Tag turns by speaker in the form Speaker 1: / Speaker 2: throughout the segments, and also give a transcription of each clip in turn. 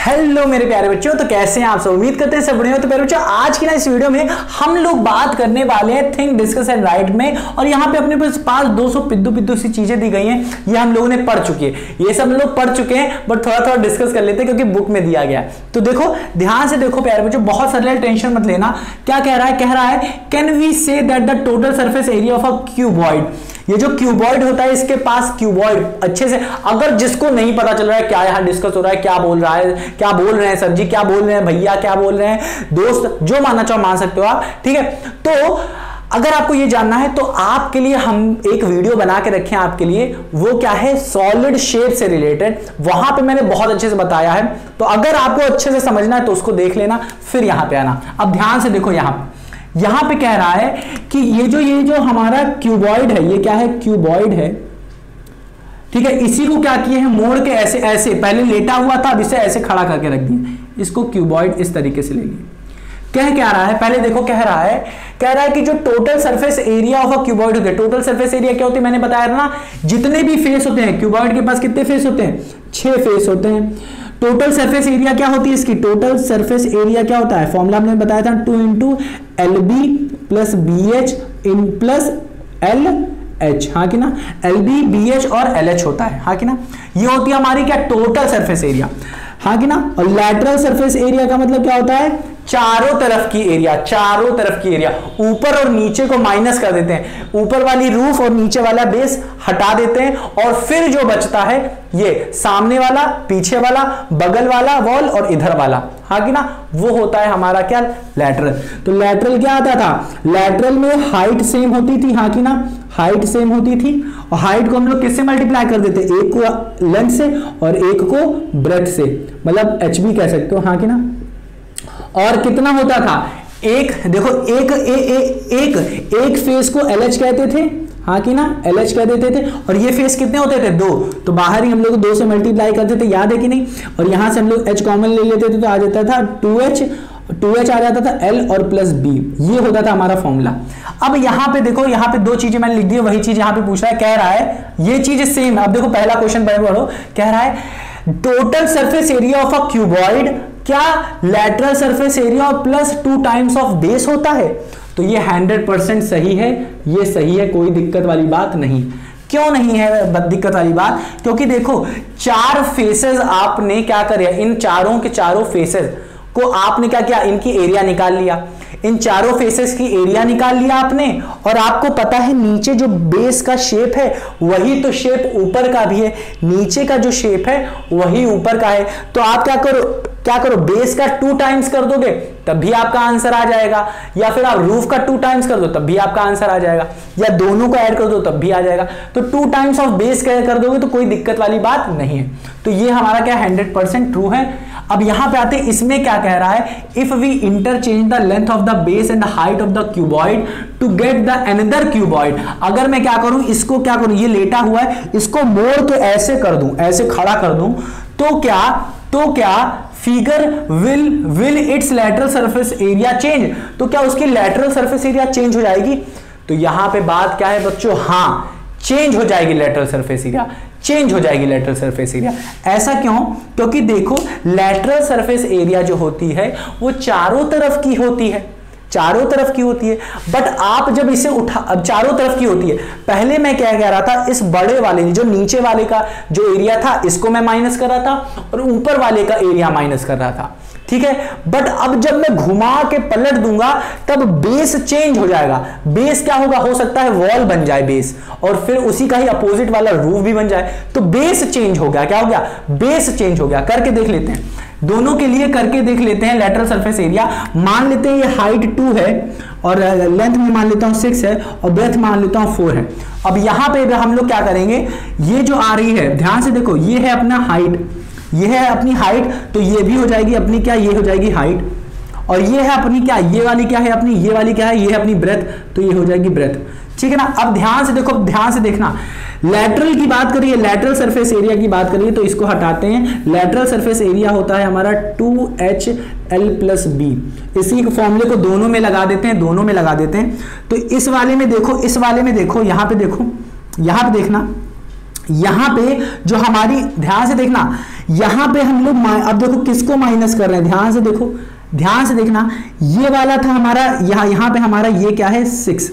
Speaker 1: Hello मेरे प्यारे बच्चों, तो कैसे हैं आप सब। उम्मीद करते हैं सब बढ़िया हो। तो प्यारे बच्चों, आज की ना इस वीडियो में हम लोग बात करने वाले हैं थिंक डिस्कस एंड राइट में। और यहाँ पे अपने पास 200 पिद्दू सी चीजें दी गई हैं, ये हम लोगों ने पढ़ चुकी है, ये सब लोग पढ़ चुके हैं, बट थोड़ा थोड़ा डिस्कस कर लेते हैं क्योंकि बुक में दिया गया है। तो देखो ध्यान से देखो प्यारे बच्चों, बहुत सारे टेंशन मत लेना। क्या कह रहा है can we say that the total surface area of a cuboid, ये जो क्यूबॉइड होता है इसके पास क्यूबॉइड अच्छे से, अगर जिसको नहीं पता चल रहा है क्या यहां डिस्कस हो रहा है, क्या बोल रहा है, क्या बोल रहे हैं सर जी, क्या बोल रहे हैं भैया, क्या बोल रहे हैं दोस्त, जो मानना चाहो मान सकते हो आप, ठीक है। तो अगर आपको ये जानना है तो आपके लिए हम एक वीडियो बना के रखे हैं आपके लिए, वो क्या है सॉलिड शेप से रिलेटेड, वहां पे मैंने बहुत अच्छे से बताया है। तो अगर आपको अच्छे से समझना है तो उसको देख लेना, फिर यहां पे आना। अब ध्यान से देखो, यहां पे कह रहा है कि ये जो हमारा क्यूबॉइड है, ये क्या है क्यूबॉइड है, ठीक है। इसी को क्या किए हैं मोड़ के ऐसे ऐसे, पहले लेटा हुआ था अब इसे ऐसे खड़ा करके रख दिया, इसको क्यूबॉइड इस तरीके से ले लिए। क्या रहा है पहले देखो, कह रहा है कि जो total surface area of a cuboid होता है, टोटल सरफेस एरिया क्या होती है मैंने बताया था ना, जितने भी फेस होते हैं क्यूबॉइड के पास कितने फेस होते हैं, 6 फेस होते हैं। टोटल सरफेस एरिया क्या होती है इसकी, टोटल सरफेस एरिया क्या होता है, फॉर्मूला हमने बताया था 2 × LB + BH + LH, हाँ कि ना, LB BH और LH होता है, हाँ कि ना। ये होती है हमारी क्या टोटल सरफेस एरिया, हाँ कि ना। और लैटरल सरफेस एरिया का मतलब क्या होता है, चारों तरफ की एरिया, ऊपर और नीचे को माइनस कर देते हैं, ऊपर वाली रूफ और नीचे वाला बेस हटा देते हैं, और फिर जो बचता है ये सामने वाला, पीछे वाला, बगल वाला वॉल और इधर वाला, हाँ कि ना, वो होता है हमारा क्या लैटरल। तो लैटरल क्या आता था, लैटरल में हाइट सेम होती थी, हाँ कि ना, हाइट सेम होती थी, और हाइट को हम लोग किससे मल्टीप्लाई कर देते, एक को लेंथ से और एक को ब्रेथ से, मतलब HB कह सकते हो, हाँ कि ना। और कितना होता था, एक देखो एक फेस को LH कहते थे, हाँ कि ना, LH कह देते थे, और ये फेस कितने होते थे 2, तो बाहर ही हम लोग 2 से मल्टीप्लाई करते थे, याद है कि नहीं। और यहां से हम लोग H कॉमन ले लेते थे तो आ जाता था 2H आ जाता था L और +B, ये होता था हमारा फॉर्मूला। अब यहां पे देखो, यहां पे 2 चीजें मैंने लिख दी, वही चीज यहां पे पूछ रहा है, कह रहा है ये चीज सेम। अब देखो पहला क्वेश्चन पढ़ो, कह रहा है total surface area of a cuboid क्या lateral surface area plus 2 times of base होता है। तो ये 100% सही है, ये सही है, कोई दिक्कत वाली बात नहीं। क्यों नहीं है दिक्कत वाली बात, क्योंकि देखो 4 फेसेस आपने क्या करे, इन चारों के चारों फेसेस को आपने क्या किया, इनकी एरिया निकाल लिया, इन चारों फेसेस की एरिया निकाल लिया आपने, और आपको पता है नीचे जो बेस का शेप है वही तो शेप ऊपर का भी है, नीचे का जो शेप है वही ऊपर का है। तो आप क्या करो बेस का 2 टाइम्स कर दोगे तब भी आपका आंसर आ जाएगा, या फिर आप रूफ का 2 टाइम्स कर दो तब भी आपका आंसर आ जाएगा, या दोनों को ऐड कर दो तब भी आ जाएगा। तो 2 टाइम्स ऑफ बेस कर दोगे तो कोई दिक्कत वाली बात नहीं है। तो ये हमारा क्या 100% ट्रू है। अब यहां पे आते हैं, इसमें क्या कह रहा है, if we interchange the length of the base and the height of the cuboid to get the another cuboid, अगर मैं क्या करूं, इसको क्या करूं, ये लेटा हुआ है, इसको मोड़ के ऐसे कर दूं, ऐसे खड़ा कर दूं, तो क्या figure will it's lateral surface area change, तो क्या उसकी लैटरल सरफेस एरिया चेंज हो जाएगी। तो यहां पे बात क्या है बच्चों, हाँ चेंज हो जाएगी लैटरल सरफेस एरिया, चेंज हो जाएगी लैटरल सरफेस एरिया। ऐसा क्यों, क्योंकि देखो लैटरल सरफेस एरिया जो होती है वो चारों तरफ की होती है, बट आप जब इसे अब चारों तरफ की होती है। पहले मैं क्या कह रहा था, इस बड़े वाले जो नीचे वाले का जो एरिया था इसको मैं माइनस कर रहा था, और ऊपर वाले का एरिया माइनस कर रहा था, ठीक है। बट अब जब मैं घुमा के पलट दूंगा तब बेस चेंज हो जाएगा। बेस क्या होगा, हो सकता है वॉल बन जाए बेस, और फिर उसी का ही अपोजिट वाला रूफ भी बन जाए, तो बेस चेंज हो गया। क्या हो गया, बेस चेंज हो गया। करके देख लेते हैं, दोनों के लिए करके देख लेते हैं। लैटरल सरफेस एरिया मान लेते हैं ये हाइट 2 है, और लेंथ में मान लेता हूं 6 है, और ब्रेथ मान लेता हूं 4 है। अब यहां पे हम लोग क्या करेंगे, ये जो आ रही है ध्यान से देखो, ये है अपना हाइट, ये है अपनी हाइट, तो ये भी हो जाएगी अपनी क्या, ये हो जाएगी हाइट, और ये है अपनी क्या, ये वाली क्या है अपनी, ये वाली क्या है, ये है अपनी ब्रेथ, तो ये हो जाएगी ब्रेथ, ठीक है ना। अब ध्यान से देखो, ध्यान से देखना, लैटरल की बात करिए, लैटरल सरफेस एरिया की बात करिए, तो इसको हटाते हैं। लैटरल सरफेस एरिया होता है हमारा 2HL + B, इसी फॉर्मूले को दोनों में लगा देते हैं, तो इस वाले में देखो, यहां पे देखो, यहां पे देखना, यहां पे जो हमारी, ध्यान से देखना, यहां पे हम लोग अब देखो किसको माइनस कर रहे हैं, ध्यान से देखो, ध्यान से देखना, ये वाला था हमारा, यहां पे हमारा ये क्या है 6,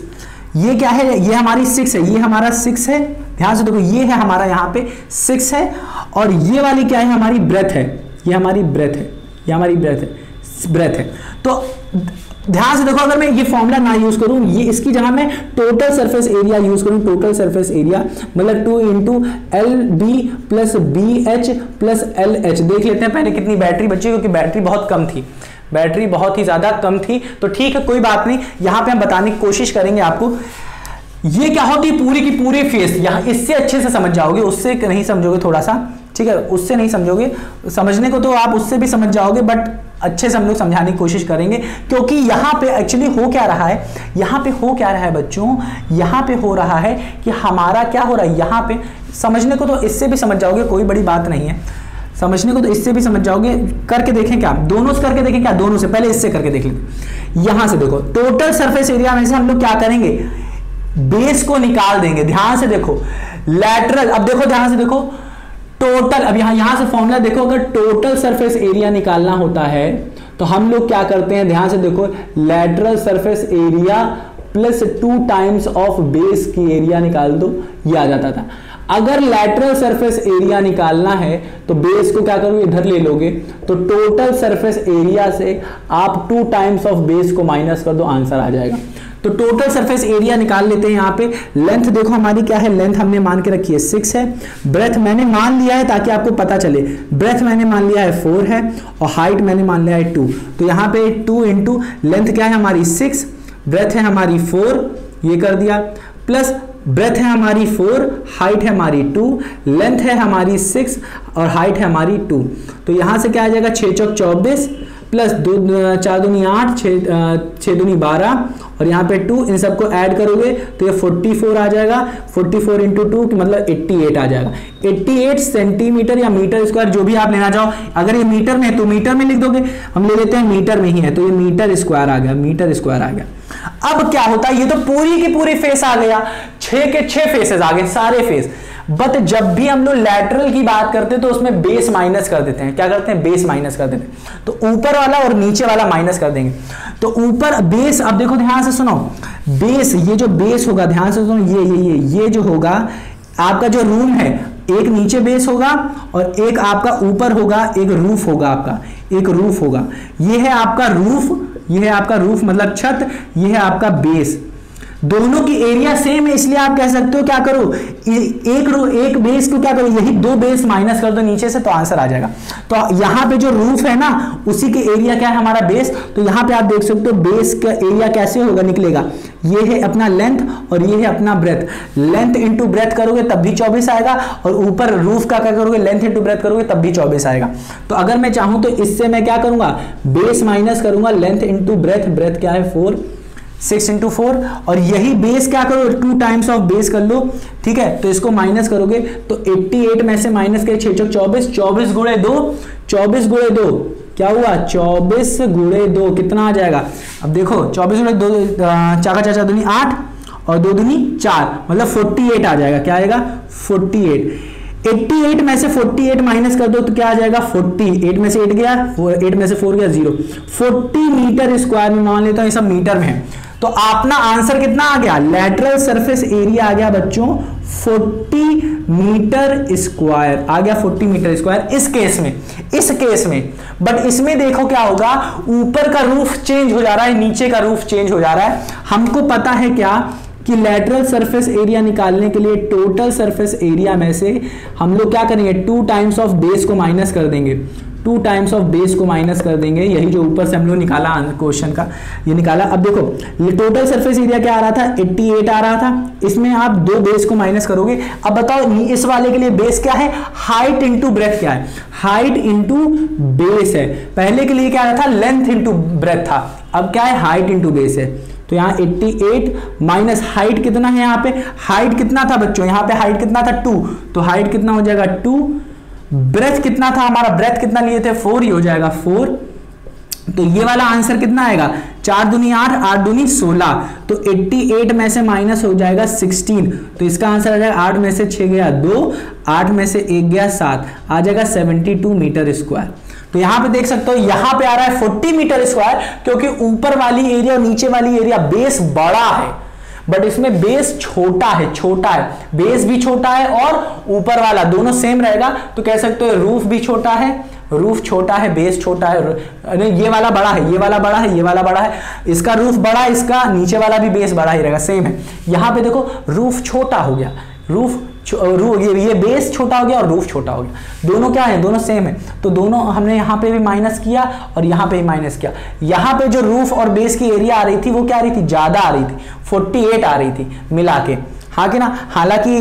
Speaker 1: ये क्या है, ये हमारी 6 है, ये हमारा 6 है, ध्यान से देखो, ये है हमारा यहाँ पे 6 है, और ये वाली क्या है हमारी ब्रेथ है, ये हमारी ब्रेथ है, ये हमारी ब्रेथ है। तो ध्यान से देखो, अगर मैं ये फॉर्मूला ना यूज करूं, ये इसकी जगह मैं टोटल सरफेस एरिया यूज करूं, टोटल सरफेस एरिया मतलब 2 into L B plus B H plus L H. देख लेते हैं पहले कितनी बैटरी बची, क्योंकि बैटरी बहुत कम थी, बैटरी बहुत ही ज्यादा कम थी। तो ठीक है, कोई बात नहीं, यहां पे हम बताने की कोशिश करेंगे आपको। ये क्या होती है, पूरी की पूरी फेस, यहां इससे अच्छे से समझ जाओगे, उससे नहीं समझोगे थोड़ा सा, ठीक है, उससे नहीं समझोगे, समझने को तो आप उससे भी समझ जाओगे, बट अच्छे से हम लोग समझाने की कोशिश करेंगे। क्योंकि यहां पे एक्चुअली हो क्या रहा है, यहां पे हो क्या रहा है बच्चों, यहां पे हो रहा है कि हमारा क्या हो रहा है, यहां पे समझने को तो इससे भी समझ जाओगे, कोई बड़ी बात नहीं है, समझने को तो इससे भी समझ जाओगे। करके देखें क्या, दोनों से करके देखें क्या, दोनों से, पहले इससे करके देख लेते। यहां से देखो, टोटल सरफेस एरिया में से हम लोग क्या करेंगे, बेस को निकाल देंगे। ध्यान से देखो, लैटरल, अब देखो ध्यान से देखो, टोटल, अब यहां से फॉर्मूला देखो, अगर टोटल सरफेस एरिया निकालना होता है तो हम लोग क्या करते हैं, ध्यान से देखो, lateral surface area plus 2 times of base की एरिया निकाल दो, ये आ जाता था। अगर लैटरल सरफेस एरिया निकालना है तो बेस को क्या करोगे, इधर ले लोगे, तो टोटल सरफेस एरिया से आप 2 टाइम्स ऑफ बेस को माइनस कर दो, आंसर आ जाएगा। तो टोटल सरफेस एरिया निकाल लेते हैं। यहां पे लेंथ देखो हमारी क्या है, लेंथ हमने मान के रखी है 6 है, ब्रेथ मैंने मान लिया है ताकि आपको पता चले, ब्रेथ मैंने मान लिया है 4 है, और हाइट मैंने मान लिया है 2। तो यहां पे 2 इंटू लेंथ क्या है हमारी 6, ब्रेथ है हमारी 4, ये कर दिया, प्लस ब्रेथ है हमारी 4, हाइट है हमारी 2, लेंथ है हमारी 6 और हाइट है हमारी 2। तो यहां से क्या आ जाएगा, 6 चौक 24 प्लस 4 दूनी 8, 6 दूनी 12 और यहाँ पे 2, इन सबको ऐड करोगे तो ये 44 आ जाएगा, 44 इंटू 2 मतलब 88 आ जाएगा। 88 सेंटीमीटर या मीटर स्क्वायर, जो भी आप लेना चाहो। अगर ये मीटर में है तो मीटर में लिख दोगे, हम ले लेते हैं मीटर में ही है, तो ये मीटर स्क्वायर आ गया, मीटर स्क्वायर आ गया। अब क्या होता है, ये तो पूरी की पूरी फेस आ गया, 6 के 6 फेसेस आ गए, सारे फेस। बट जब भी हम लोग लैटरल की बात करते हैं तो उसमें बेस माइनस कर देते हैं, क्या करते हैं, बेस माइनस कर देते हैं। तो ऊपर वाला और नीचे वाला माइनस कर देंगे। तो ऊपर बेस, अब देखो ध्यान से सुनो, बेस, ये जो बेस होगा, ध्यान से सुनो, ये जो होगा आपका जो रूम है, एक नीचे बेस होगा और एक आपका ऊपर होगा, एक रूफ होगा, आपका एक रूफ होगा। ये है आपका रूफ, ये है आपका रूफ मतलब छत, ये है आपका बेस। दोनों की एरिया सेम है, इसलिए आप कह सकते हो क्या करो, एक बेस को क्या करो, यही 2 बेस माइनस कर दो नीचे से, तो आंसर आ जाएगा। तो यहां पे जो रूफ है ना, उसी के एरिया क्या है हमारा बेस। तो यहां पे आप देख सकते हो बेस का एरिया कैसे होगा, निकलेगा, ये है अपना लेंथ और ये है अपना ब्रेथ। लेंथ इंटू ब्रेथ करोगे तब भी 24 आएगा, और ऊपर रूफ का क्या करोगे, लेंथ इंटू ब्रेथ करोगे तब भी 24 आएगा। तो अगर मैं चाहूं तो इससे मैं क्या करूंगा, बेस माइनस करूंगा, लेंथ इंटू ब्रेथ, ब्रेथ क्या है 4, 6 इंटू 4, और यही बेस क्या करो, 2 टाइम्स ऑफ बेस कर लो, ठीक है। तो इसको माइनस करोगे तो 88 में से माइनस के 6 चौक 24, 24 गुणे 2, 24 गुणे 2 क्या हुआ, 24 गुणे 2 कितना आ जाएगा। अब देखो 24 गुणे 2, चाका चाचा दूनी 8 और 2 दूनी 4 मतलब 48 आ जाएगा। क्या आएगा, 48। 88 में से 48 माइनस कर दो तो क्या आ जाएगा, 40। 8 में से 8 गया, 8 में से 4 गया 0। 40 मीटर स्क्वायर में, मान लेता हूं ये सब मीटर में है। तो अपना आंसर कितना आ गया, लैटरल सरफेस एरिया आ गया बच्चों 40 मीटर स्क्वायर आ गया, 40 मीटर स्क्वायर इस केस में। बट इसमें देखो क्या होगा, ऊपर का रूफ चेंज हो जा रहा है, नीचे का रूफ चेंज हो जा रहा है। हमको पता है क्या कि लैटरल सरफेस एरिया निकालने के लिए टोटल सरफेस एरिया में से हम लोग क्या करेंगे, 2 टाइम्स ऑफ बेस को माइनस कर देंगे, 2 टाइम्स ऑफ बेस को माइनस कर देंगे। यही जो ऊपर से हम लोग निकाला क्वेश्चन का, ये निकाला। अब देखो टोटल सरफेस एरिया क्या आ रहा था, 88 आ रहा था, इसमें आप 2 बेस को माइनस करोगे। अब बताओ इस वाले के लिए बेस क्या है, हाइट इंटू ब्रेथ क्या है, हाइट इंटू बेस है। पहले के लिए क्या था, लेंथ इंटू ब्रेथ था, अब क्या है, हाइट इंटू बेस है। तो यहाँ 88 माइनस हाइट कितना है, यहाँ पे हाइट कितना था बच्चों, यहाँ पे हाइट कितना था 2, तो हाइट कितना हो जाएगा 2। ब्रेथ कितना था हमारा, ब्रेथ कितना लिए थे 4, ही हो जाएगा 4। तो ये वाला आंसर कितना आएगा, 4 दूनी 8, 8 दूनी 16, तो 88 में से माइनस हो जाएगा 16, तो इसका आंसर आ जाएगा 8 में से 6 गया 2, 8 में से 1 गया 7, आ जाएगा 72 मीटर स्क्वायर। तो यहां पे देख सकते हो यहां पे आ रहा है 40 मीटर स्क्वायर, क्योंकि ऊपर वाली एरिया और नीचे वाली एरिया बेस बड़ा है, बट इसमें बेस छोटा है, बेस भी छोटा है और ऊपर वाला दोनों सेम रहेगा, तो कह सकते हो रूफ भी छोटा है, रूफ छोटा है, बेस छोटा है, ये वाला बड़ा है, ये वाला बड़ा है, ये वाला बड़ा है, इसका रूफ बड़ा है, इसका नीचे वाला भी बेस बड़ा ही रहेगा, सेम है। यहां पे देखो रूफ छोटा हो गया, ये बेस छोटा हो गया और रूफ छोटा हो गया, दोनों क्या है, दोनों सेम है, तो दोनों हमने यहाँ पे भी माइनस किया और यहाँ पे भी माइनस किया। यहाँ पे जो रूफ और बेस की एरिया आ रही थी वो क्या आ रही थी, ज्यादा आ रही थी, 48 आ रही थी मिला के, हाँ कि ना। हालांकि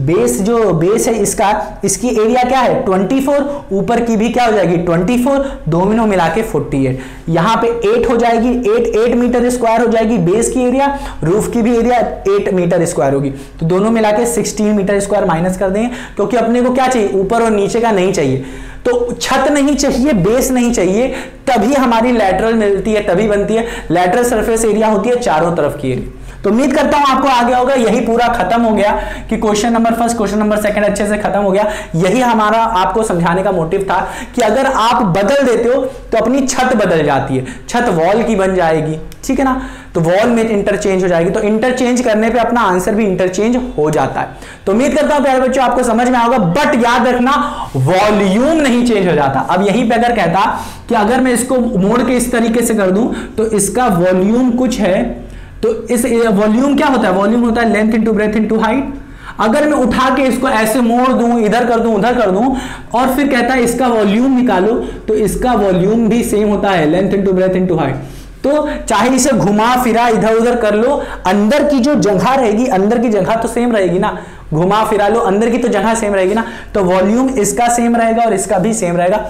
Speaker 1: बेस जो बेस है इसका, इसकी एरिया क्या है 24, ऊपर की भी क्या हो जाएगी 24, दोनों मिला के 48, यहाँ पे 8 हो जाएगी, 8 मीटर स्क्वायर हो जाएगी बेस की एरिया, रूफ की भी एरिया 8 मीटर स्क्वायर होगी, तो दोनों मिला के 16 मीटर स्क्वायर माइनस कर देंगे, क्योंकि अपने को क्या चाहिए, ऊपर और नीचे का नहीं चाहिए, तो छत नहीं चाहिए, बेस नहीं चाहिए, तभी हमारी लैटरल मिलती है, तभी बनती है लैटरल सरफेस एरिया, होती है चारों तरफ की एरिया। तो उम्मीद करता हूं आपको आ गया होगा, यही पूरा खत्म हो गया कि question number first, question number second अच्छे से खत्म हो गया। यही हमारा आपको समझाने का मोटिव था कि अगर आप बदल देते हो तो अपनी छत बदल जाती है, छत वॉल की बन जाएगी, ठीक है ना, तो वॉल में इंटरचेंज हो जाएगी, तो इंटरचेंज करने पे अपना आंसर भी इंटरचेंज हो जाता है। तो उम्मीद करता हूं प्यारे बच्चों आपको समझ में आएगा, बट याद रखना वॉल्यूम नहीं चेंज हो जाता। अब यहीं पे अगर कहता कि अगर मैं इसको मोड़ के इस तरीके से कर दूं तो इसका वॉल्यूम कुछ है, तो इस वॉल्यूम क्या होता है, वॉल्यूम होता है length into breadth into height. अगर मैं उठा के इसको ऐसे मोड़ दूं, इधर कर दूं, उधर कर दूं, और फिर कहता है इसका वॉल्यूम निकालो, तो इसका वॉल्यूम भी सेम होता है length into breadth into height. तो चाहे इसे घुमा फिरा इधर उधर कर लो, अंदर की जो जगह रहेगी, अंदर की जगह तो सेम रहेगी ना, घुमा फिरा लो अंदर की तो जगह सेम रहेगी ना, तो वॉल्यूम इसका सेम रहेगा और इसका भी सेम रहेगा।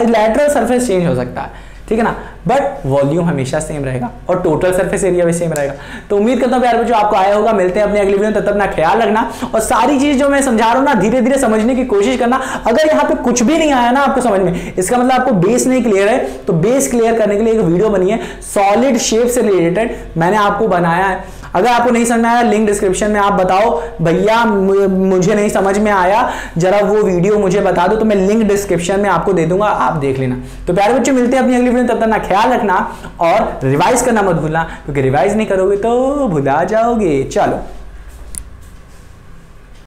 Speaker 1: लैटरल सरफेस चेंज हो सकता है, ठीक है ना, बट वॉल्यूम हमेशा सेम रहेगा और टोटल सरफेस एरिया भी सेम रहेगा। तो उम्मीद करता हूं प्यारे बच्चों आपको आया होगा। मिलते हैं अपने अगली वीडियो में, तब तक अपना ख्याल रखना और सारी चीज जो मैं समझा रहा हूं ना धीरे धीरे समझने की कोशिश करना। अगर यहाँ पे कुछ भी नहीं आया ना आपको समझ में, इसका मतलब आपको बेस नहीं क्लियर है, तो बेस क्लियर करने के लिए एक वीडियो बनी है सॉलिड शेप से रिलेटेड, मैंने आपको बनाया है। अगर आपको नहीं समझ में आया, लिंक डिस्क्रिप्शन में आप बताओ भैया मुझे नहीं समझ में आया, जरा वो वीडियो मुझे बता दो, तो मैं लिंक डिस्क्रिप्शन में आपको दे दूंगा, आप देख लेना। तो प्यारे बच्चों मिलते हैं अपनी अगली वीडियो, तब तक ना ख्याल रखना और रिवाइज करना मत भूलना, क्योंकि रिवाइज नहीं करोगे तो भुला जाओगे। चलो।